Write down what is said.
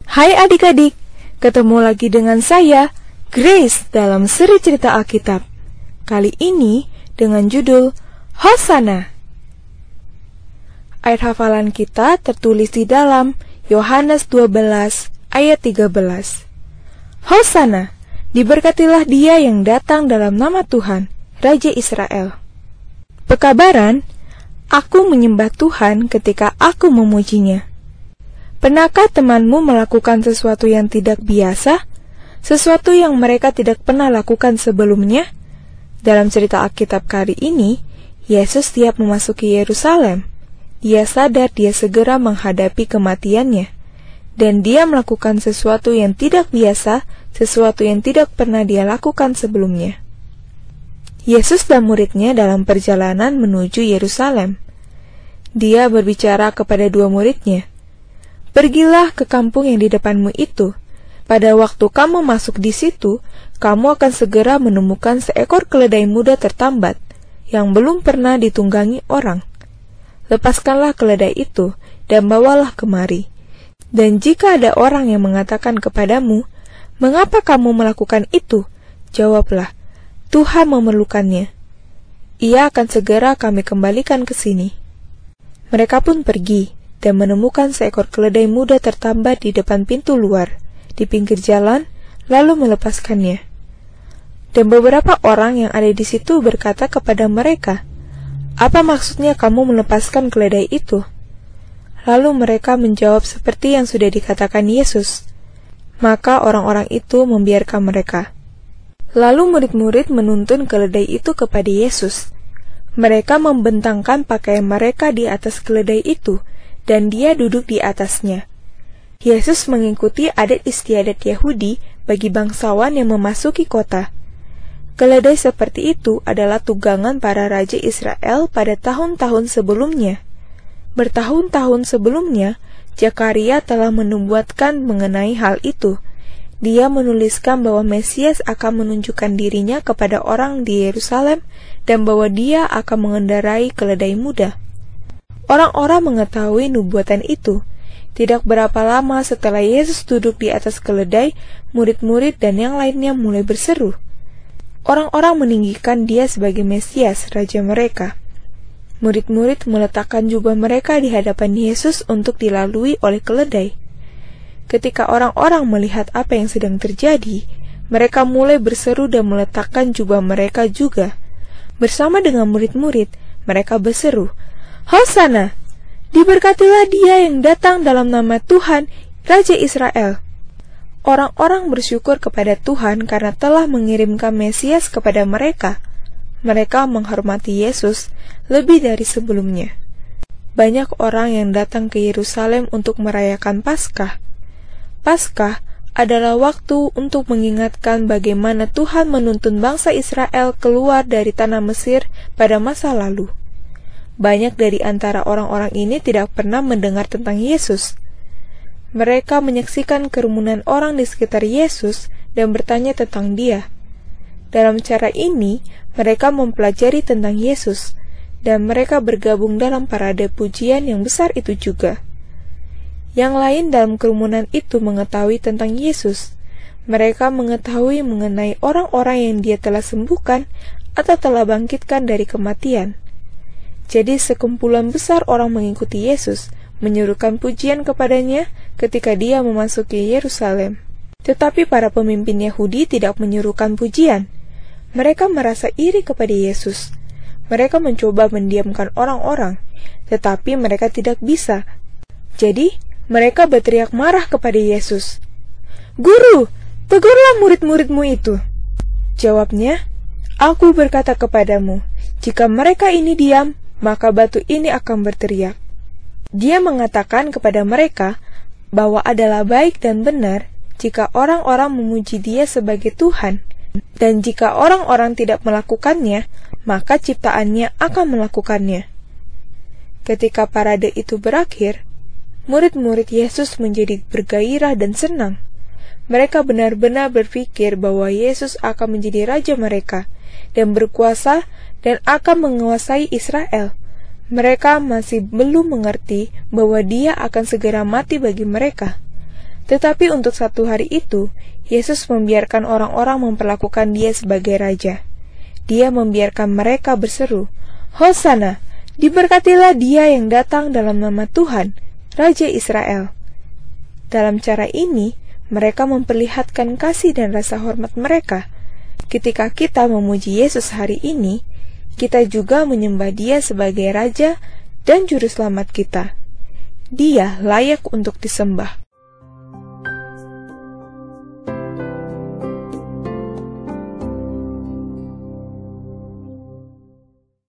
Hai adik-adik, ketemu lagi dengan saya, Grace, dalam seri cerita Alkitab. Kali ini dengan judul Hosana. Ayat hafalan kita tertulis di dalam Yohanes 12 ayat 13. Hosana, diberkatilah dia yang datang dalam nama Tuhan, Raja Israel. Pekabaran, aku menyembah Tuhan ketika aku memujinya. Pernahkah temanmu melakukan sesuatu yang tidak biasa? Sesuatu yang mereka tidak pernah lakukan sebelumnya? Dalam cerita Alkitab kali ini, Yesus siap memasuki Yerusalem. Dia sadar dia segera menghadapi kematiannya. Dan dia melakukan sesuatu yang tidak biasa, sesuatu yang tidak pernah dia lakukan sebelumnya. Yesus dan muridnya dalam perjalanan menuju Yerusalem. Dia berbicara kepada dua muridnya. Pergilah ke kampung yang di depanmu itu. Pada waktu kamu masuk di situ, kamu akan segera menemukan seekor keledai muda tertambat, yang belum pernah ditunggangi orang. Lepaskanlah keledai itu, dan bawalah kemari. Dan jika ada orang yang mengatakan kepadamu, "Mengapa kamu melakukan itu?" Jawablah, "Tuhan memerlukannya. Ia akan segera kami kembalikan ke sini." Mereka pun pergi dan menemukan seekor keledai muda tertambat di depan pintu luar, di pinggir jalan, lalu melepaskannya. Dan beberapa orang yang ada di situ berkata kepada mereka, "Apa maksudnya kamu melepaskan keledai itu?" Lalu mereka menjawab seperti yang sudah dikatakan Yesus. Maka orang-orang itu membiarkan mereka. Lalu murid-murid menuntun keledai itu kepada Yesus. Mereka membentangkan pakaian mereka di atas keledai itu, dan dia duduk di atasnya. Yesus mengikuti adat istiadat Yahudi bagi bangsawan yang memasuki kota. Keledai seperti itu adalah tunggangan para raja Israel pada tahun-tahun sebelumnya. Bertahun-tahun sebelumnya, Zakaria telah menubuatkan mengenai hal itu. Dia menuliskan bahwa Mesias akan menunjukkan dirinya kepada orang di Yerusalem dan bahwa dia akan mengendarai keledai muda. Orang-orang mengetahui nubuatan itu. Tidak berapa lama setelah Yesus duduk di atas keledai, murid-murid dan yang lainnya mulai berseru. Orang-orang meninggikan dia sebagai Mesias, Raja mereka. Murid-murid meletakkan jubah mereka di hadapan Yesus untuk dilalui oleh keledai. Ketika orang-orang melihat apa yang sedang terjadi, mereka mulai berseru dan meletakkan jubah mereka juga. Bersama dengan murid-murid, mereka berseru, "Hosana, diberkatilah dia yang datang dalam nama Tuhan, Raja Israel." Orang-orang bersyukur kepada Tuhan karena telah mengirimkan Mesias kepada mereka. Mereka menghormati Yesus lebih dari sebelumnya. Banyak orang yang datang ke Yerusalem untuk merayakan Paskah. Paskah adalah waktu untuk mengingatkan bagaimana Tuhan menuntun bangsa Israel keluar dari tanah Mesir pada masa lalu. Banyak dari antara orang-orang ini tidak pernah mendengar tentang Yesus. Mereka menyaksikan kerumunan orang di sekitar Yesus dan bertanya tentang Dia. Dalam cara ini, mereka mempelajari tentang Yesus, dan mereka bergabung dalam parade pujian yang besar itu juga. Yang lain dalam kerumunan itu mengetahui tentang Yesus. Mereka mengetahui mengenai orang-orang yang Dia telah sembuhkan atau telah bangkitkan dari kematian. Jadi sekumpulan besar orang mengikuti Yesus, menyuruhkan pujian kepadanya ketika dia memasuki Yerusalem. Tetapi para pemimpin Yahudi tidak menyuruhkan pujian. Mereka merasa iri kepada Yesus. Mereka mencoba mendiamkan orang-orang, tetapi mereka tidak bisa. Jadi, mereka berteriak marah kepada Yesus. "Guru, tegurlah murid-muridmu itu." Jawabnya, "Aku berkata kepadamu, jika mereka ini diam, maka batu ini akan berteriak." Dia mengatakan kepada mereka bahwa adalah baik dan benar jika orang-orang memuji Dia sebagai Tuhan, dan jika orang-orang tidak melakukannya, maka ciptaannya akan melakukannya. Ketika parade itu berakhir, murid-murid Yesus menjadi bergairah dan senang. Mereka benar-benar berpikir bahwa Yesus akan menjadi raja mereka dan berkuasa dan akan menguasai Israel. Mereka masih belum mengerti bahwa Dia akan segera mati bagi mereka. Tetapi untuk satu hari itu, Yesus membiarkan orang-orang memperlakukan dia sebagai raja. Dia membiarkan mereka berseru, "Hosana, diberkatilah dia yang datang dalam nama Tuhan, Raja Israel." Dalam cara ini, mereka memperlihatkan kasih dan rasa hormat mereka. Ketika kita memuji Yesus hari ini, kita juga menyembah Dia sebagai Raja dan Juru Selamat kita. Dia layak untuk disembah.